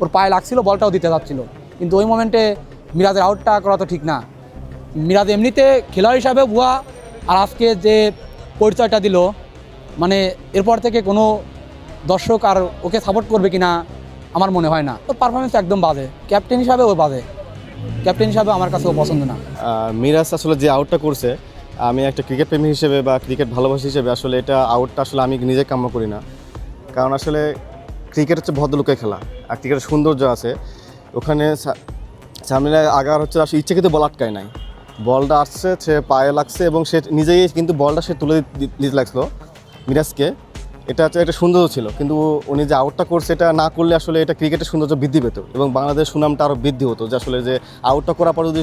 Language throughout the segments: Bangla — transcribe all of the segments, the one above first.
ওর পায়ে লাগছিল, বলটাও দিতে যাচ্ছিল, কিন্তু ওই মোমেন্টে মিরাজের আউটটা করা তো ঠিক না। মিরাজ এমনিতে খেলোয়াড় হিসাবে ভুয়া, আর আজকে যে পরিচয়টা দিল, মানে এরপর থেকে কোনো দর্শক আর ওকে সাপোর্ট করবে কিনা আমার মনে হয় না। ওর পারফরমেন্স একদম বাজে, ক্যাপ্টেন হিসাবে ও বাজে, ক্যাপ্টেন হিসাবে আমার কাছে ও পছন্দ না। মিরাজ আসলে যে আউটটা করছে, আমি একটা ক্রিকেট প্রেমী হিসেবে বা ক্রিকেট ভালোবাসি হিসেবে আসলে এটা আউটটা আসলে আমি নিজে কাম্য করি না। কারণ আসলে ক্রিকেট হচ্ছে ভদ্রলোকের খেলা, আর ক্রিকেটের সৌন্দর্য আছে ওখানে। সামনে আগার হচ্ছে আসলে ইচ্ছাকৃত বল আটকায় নাই, বলটা আসছে, সে পায়ে লাগছে এবং সে নিজেই কিন্তু বলটা সে তুলে দিতে লাগছিল মিরাজকে। এটা হচ্ছে একটা সৌন্দর্য ছিল, কিন্তু উনি যে আউটটা করছে এটা না করলে আসলে এটা ক্রিকেটের সৌন্দর্য বৃদ্ধি পেত এবং বাংলাদেশ সুনামটা আরও বৃদ্ধি হতো। যে আসলে যে আউটটা করার পর যদি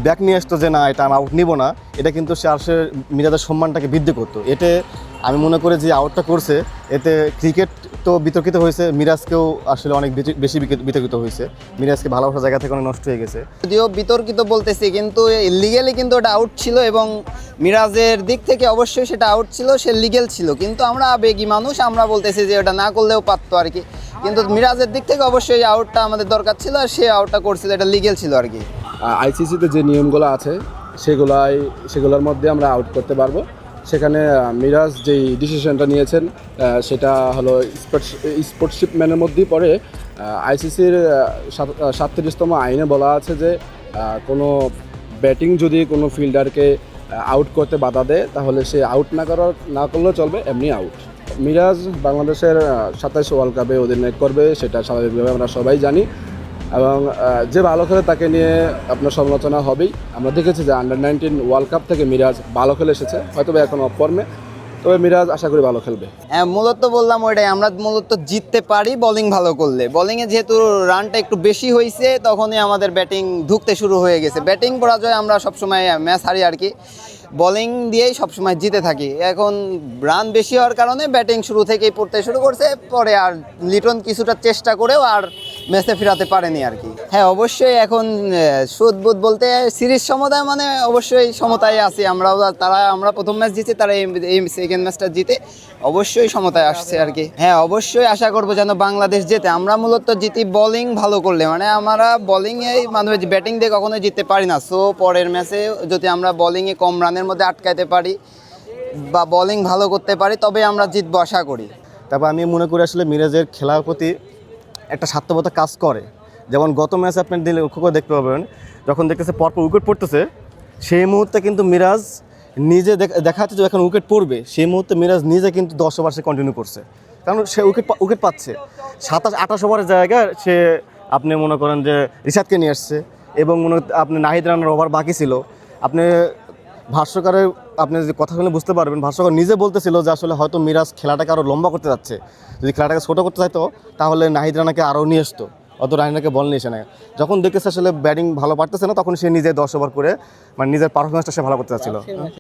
ব্যাক নিয়ে আসতো যে না এটা আমি আউট নিব না, এটা কিন্তু সে আসলে মিরাজের সম্মানটাকে বৃদ্ধি করতো। এতে আমি মনে করি যে আউটটা করছে এতে ক্রিকেট তো বিতর্কিত হয়েছে, মিরাজকেও আসলে অনেক বেশি বিতর্কিত হয়েছে। মিরাজকে ভালোবাসার জায়গা থেকে অনেক নষ্ট হয়ে গেছে। যদিও বিতর্কিত বলতেছি, কিন্তু লিগেলি কিন্তু ওটা আউট ছিল এবং মিরাজের দিক থেকে অবশ্যই সেটা আউট ছিল, সে লিগেল ছিল। কিন্তু আমরা আবেগী মানুষ, আমরা বলতেছি যে ওটা না করলেও পারতো আর কি। কিন্তু মিরাজের দিক থেকে অবশ্যই আউটটা আমাদের দরকার ছিল, আর সে আউটটা করছিল, এটা লিগেল ছিল আর কি। আইসিসিতে যে নিয়মগুলো আছে সেগুলোর মধ্যে আমরা আউট করতে পারবো। সেখানে মিরাজ যেই ডিসিশনটা নিয়েছেন সেটা হলো স্পোর্টসম্যানের মধ্যেই পড়ে। আইসিসির 37তম আইনে বলা আছে যে কোনো ব্যাটিং যদি কোনো ফিল্ডারকে আউট করতে বাধা দেয় তাহলে সে আউট না করলেও চলবে, এমনি আউট। মিরাজ বাংলাদেশের 27 ওয়ার্ল্ড কাপে অধিনায়ক করবে, সেটা স্বাভাবিকভাবে আমরা সবাই জানি। এবং যে ভালো খেলে তাকে নিয়ে আপনার সমালোচনা হবেই। আমরা দেখেছি যে আন্ডার-19 ওয়ার্ল্ড কাপ থেকে মিরাজ ভালো খেলে এসেছে, হয়তো বা এখন অফ ফর্মে, তবে মিরাজ আশা করি ভালো খেলবে। হ্যাঁ, মূলত বললাম ওইটাই, আমরা মূলত জিততে পারি বোলিং ভালো করলে। বোলিংয়ে যেহেতু রানটা একটু বেশি হয়েছে, তখনই আমাদের ব্যাটিং ঢুকতে শুরু হয়ে গেছে। ব্যাটিং পরাজয় আমরা সবসময় ম্যাচ হারি আর কি, বোলিং দিয়েই সবসময় জিতে থাকি। এখন রান বেশি হওয়ার কারণে ব্যাটিং শুরু থেকেই পড়তে শুরু করছে, পরে আর লিটন কিছুটা চেষ্টা করেও আর ম্যাচে ফেরাতে পারেনি আর কি। হ্যাঁ, অবশ্যই এখন সুদবুদ বলতে সিরিজ সমতায়, মানে অবশ্যই সমতায় আছি আমরাও। আমরা প্রথম ম্যাচ জিতে, তারা এই সেকেন্ড ম্যাচটা জিতে অবশ্যই সমতায় আসছে আর কি। হ্যাঁ, অবশ্যই আশা করবো যেন বাংলাদেশ জেতে। আমরা মূলত জিতি বোলিং ভালো করলে, মানে আমরা বোলিংয়ে মানে ব্যাটিং দিয়ে কখনোই জিততে পারি না। সো পরের ম্যাচে যদি আমরা বোলিংয়ে কম রানের মধ্যে আটকাতে পারি বা বোলিং ভালো করতে পারি, তবে আমরা জিতবো আশা করি। তারপর আমি মনে করি আসলে মিরাজের খেলার প্রতি একটা স্বার্থপরতা কাজ করে। যেমন গত ম্যাচে আপনি লক্ষ্য করে দেখতে পাবেন, যখন দেখতেছে পরপর উইকেট পড়তেছে, সেই মুহূর্তে কিন্তু মিরাজ নিজে দেখা যাচ্ছে যে এখন উইকেট পড়বে, সেই মুহূর্তে মিরাজ নিজে কিন্তু 10 ওভার সে কন্টিনিউ করছে। কারণ সে উইকেট পাচ্ছে। 27-28 ওভারের জায়গায় সে আপনি মনে করেন যে রিশাদকে নিয়ে আসছে, এবং আপনি নাহিদ রানার ওভার বাকি ছিল। আপনি ভাষ্যকারের আপনি যে কথাগুলো বুঝতে পারবেন, ভাষ্যকার নিজে বলতেছিল যে আসলে হয়তো মিরাজ খেলাটাকে আরও লম্বা করতে যাচ্ছে। যদি খেলাটাকে ছোটো করতে চাইতো তাহলে নাহিদ রানাকে আরও নিয়ে আসতো, অত রানাকে বল নিয়ে এসে না। যখন দেখতেছে আসলে ব্যাটিং ভালো পারতেছে না, তখন সে নিজে 10 ওভার করে মানে নিজের পারফরমেন্সটা সে ভালো করতে চাচ্ছিল।